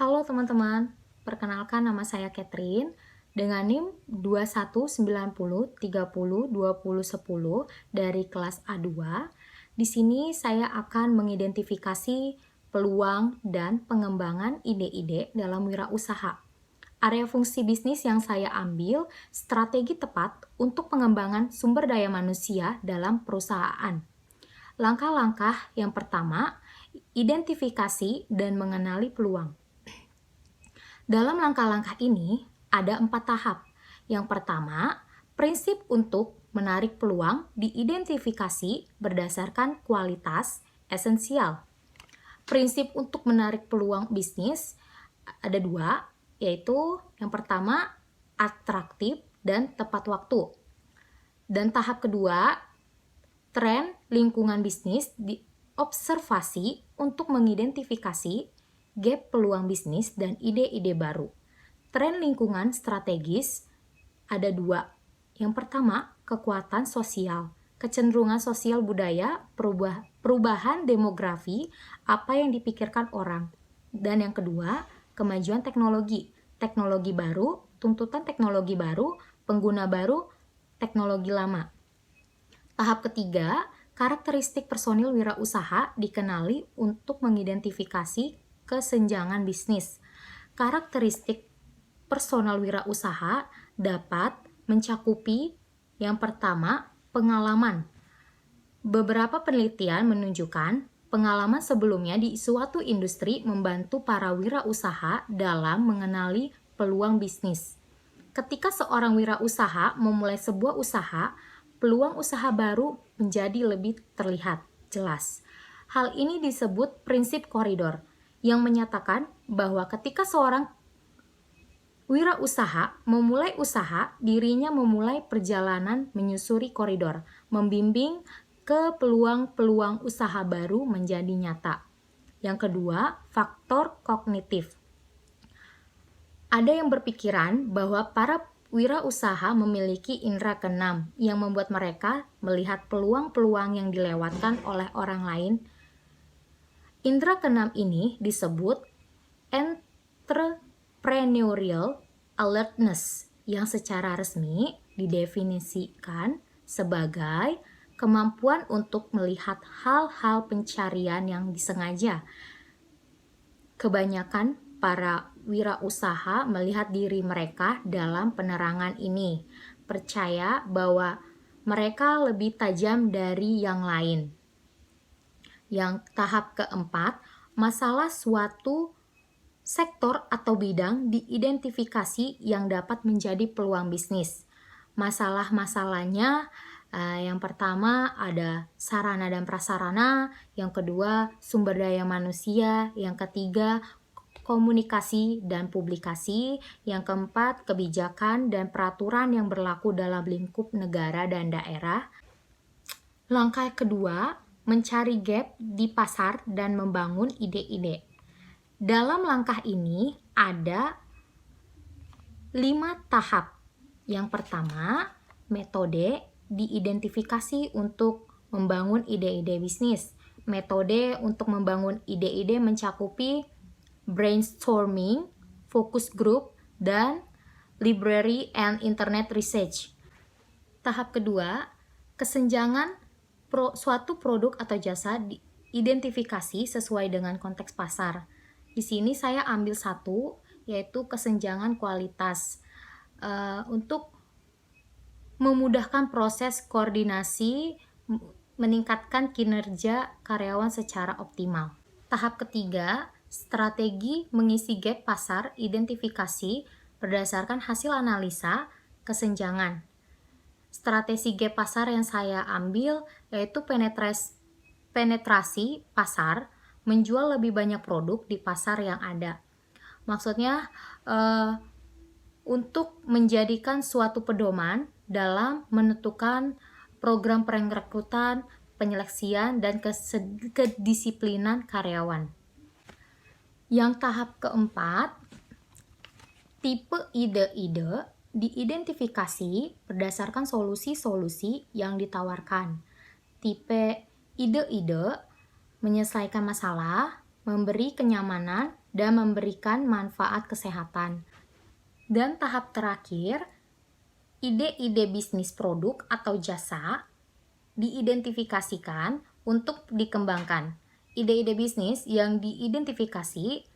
Halo teman-teman, perkenalkan nama saya Catherine dengan NIM 2190302010 dari kelas A2. Di sini saya akan mengidentifikasi peluang dan pengembangan ide-ide dalam wirausaha. Area fungsi bisnis yang saya ambil, strategi tepat untuk pengembangan sumber daya manusia dalam perusahaan. Langkah-langkah yang pertama, identifikasi dan mengenali peluang. Dalam langkah-langkah ini, ada 4 tahap. Yang pertama, prinsip untuk menarik peluang diidentifikasi berdasarkan kualitas esensial. Prinsip untuk menarik peluang bisnis ada 2, yaitu yang pertama, atraktif dan tepat waktu. Dan tahap kedua, tren lingkungan bisnis diobservasi untuk mengidentifikasi gap peluang bisnis dan ide-ide baru. Tren lingkungan strategis ada 2. Yang pertama, kekuatan sosial, kecenderungan sosial budaya, perubahan demografi, apa yang dipikirkan orang. Dan yang kedua, kemajuan teknologi baru, tuntutan teknologi baru, pengguna baru, teknologi lama. Tahap ketiga, karakteristik personil wirausaha dikenali untuk mengidentifikasi kesenjangan bisnis. Karakteristik personal wirausaha dapat mencakupi yang pertama, pengalaman. Beberapa penelitian menunjukkan pengalaman sebelumnya di suatu industri membantu para wirausaha dalam mengenali peluang bisnis. Ketika seorang wirausaha memulai sebuah usaha, peluang usaha baru menjadi lebih terlihat jelas. Hal ini disebut prinsip koridor, yang menyatakan bahwa ketika seorang wirausaha memulai usaha, dirinya memulai perjalanan menyusuri koridor, membimbing ke peluang-peluang usaha baru menjadi nyata. Yang kedua, faktor kognitif. Ada yang berpikiran bahwa para wirausaha memiliki indera keenam yang membuat mereka melihat peluang-peluang yang dilewatkan oleh orang lain. Indera keenam ini disebut entrepreneurial alertness, yang secara resmi didefinisikan sebagai kemampuan untuk melihat hal-hal pencarian yang disengaja. Kebanyakan para wirausaha melihat diri mereka dalam penerangan ini, percaya bahwa mereka lebih tajam dari yang lain. Yang tahap keempat, masalah suatu sektor atau bidang diidentifikasi yang dapat menjadi peluang bisnis. Masalah-masalahnya yang pertama ada sarana dan prasarana, yang kedua sumber daya manusia, yang ketiga komunikasi dan publikasi, yang keempat kebijakan dan peraturan yang berlaku dalam lingkup negara dan daerah. Langkah kedua, mencari gap di pasar dan membangun ide-ide. Dalam langkah ini ada 5 tahap. Yang pertama, metode diidentifikasi untuk membangun ide-ide bisnis. Metode untuk membangun ide-ide mencakupi brainstorming, focus group, dan library and internet research. Tahap kedua, kesenjangan suatu produk atau jasa diidentifikasi sesuai dengan konteks pasar. Di sini saya ambil satu, yaitu kesenjangan kualitas. Untuk memudahkan proses koordinasi, meningkatkan kinerja karyawan secara optimal. Tahap ketiga, strategi mengisi gap pasar identifikasi berdasarkan hasil analisa kesenjangan. Strategi gap pasar yang saya ambil yaitu penetrasi pasar, menjual lebih banyak produk di pasar yang ada. Maksudnya untuk menjadikan suatu pedoman dalam menentukan program perekrutan, penyeleksian, dan kedisiplinan karyawan. Yang tahap keempat, tipe ide-ide diidentifikasi berdasarkan solusi-solusi yang ditawarkan. Tipe ide-ide menyelesaikan masalah, memberi kenyamanan, dan memberikan manfaat kesehatan. Dan tahap terakhir, ide-ide bisnis produk atau jasa diidentifikasikan untuk dikembangkan. Ide-ide bisnis yang diidentifikasi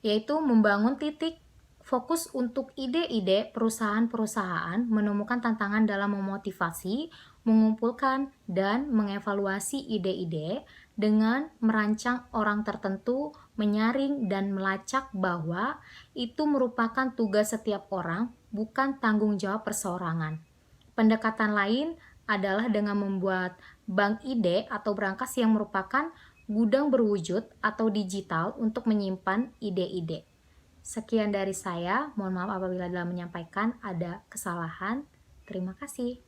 yaitu membangun titik fokus untuk ide-ide perusahaan-perusahaan menemukan tantangan dalam memotivasi, mengumpulkan, dan mengevaluasi ide-ide dengan merancang orang tertentu, menyaring dan melacak bahwa itu merupakan tugas setiap orang, bukan tanggung jawab perseorangan. Pendekatan lain adalah dengan membuat bank ide atau brankas yang merupakan gudang berwujud atau digital untuk menyimpan ide-ide. Sekian dari saya, mohon maaf apabila dalam menyampaikan ada kesalahan. Terima kasih.